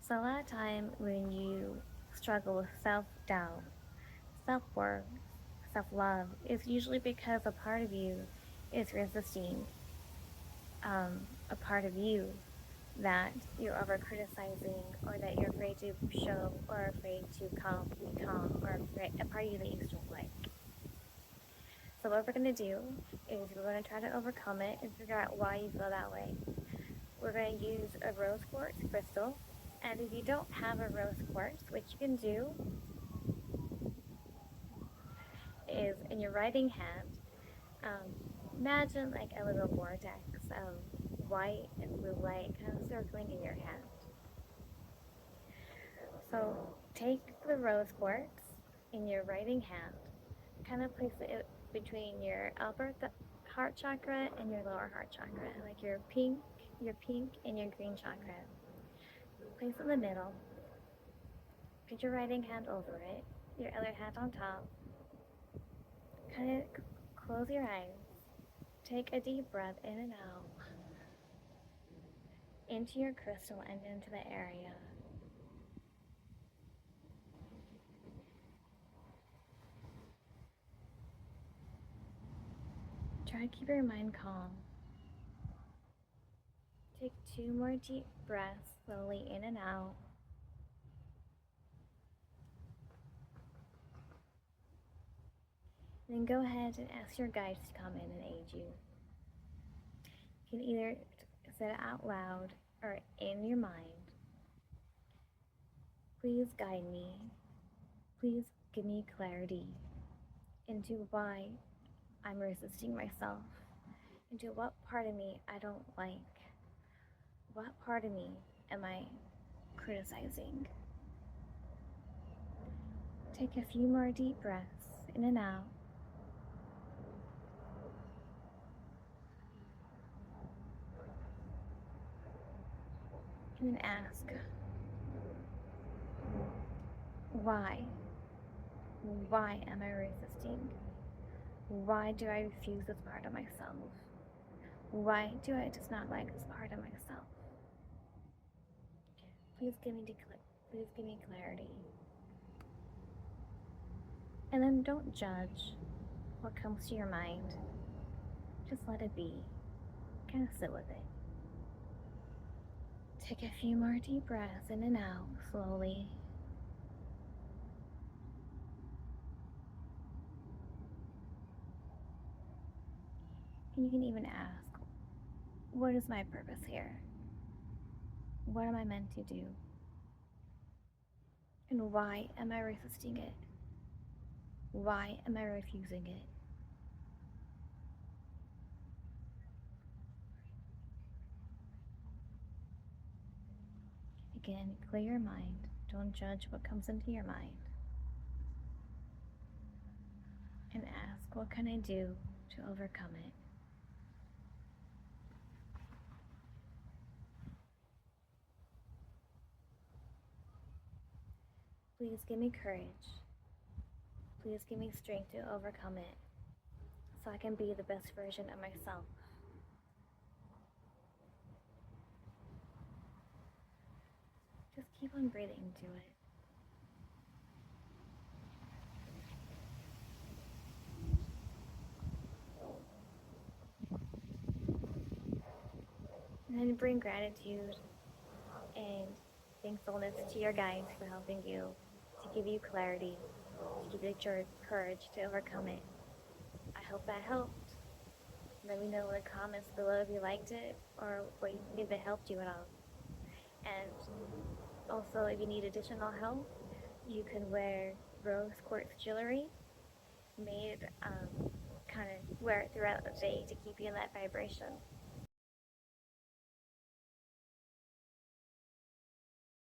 So a lot of time when you struggle with self-doubt, self-worth, self-love, it's usually because a part of you is resisting a part of you that you're over criticizing or that you're afraid to show or afraid to be calm or a part of you that you just don't like. So what we're going to do is we're going to try to overcome it and figure out why you feel that way. We're going to use a rose quartz crystal, and if you don't have a rose quartz, what you can do is in your writing hand, um, imagine like a little vortex of white and blue light kind of circling in your hand. So take the rose quartz in your writing hand, kind of place it between your upper heart chakra and your lower heart chakra, like your pink and your green chakra. Place it in the middle. Put your writing hand over it, your other hand on top. Kind of close your eyes. Take a deep breath in and out into your crystal and into the area. Try to keep your mind calm. Take 2 more deep breaths slowly in and out. Then go ahead and ask your guides to come in and aid you. You can either say it out loud or in your mind. Please guide me. Please give me clarity into why I'm resisting myself, into what part of me I don't like. What part of me am I criticizing? Take a few more deep breaths in and out. And then ask, why? Why am I resisting? Why do I refuse this part of myself? Why do I just not like this part of myself? Please give me clarity. And then don't judge what comes to your mind. Just let it be. Kind of sit with it. Take a few more deep breaths in and out slowly. And you can even ask, what is my purpose here? What am I meant to do? And why am I resisting it? Why am I refusing it? Again, clear your mind. Don't judge what comes into your mind. And ask, what can I do to overcome it? Please give me courage. Please give me strength to overcome it so I can be the best version of myself. Just keep on breathing into it. And then bring gratitude and thankfulness to your guides for helping you, to give you clarity, to give you courage to overcome it. I hope that helped. Let me know in the comments below if you liked it or if it helped you at all. And also, if you need additional help, you can wear rose quartz jewelry made kind of wear it throughout the day to keep you in that vibration.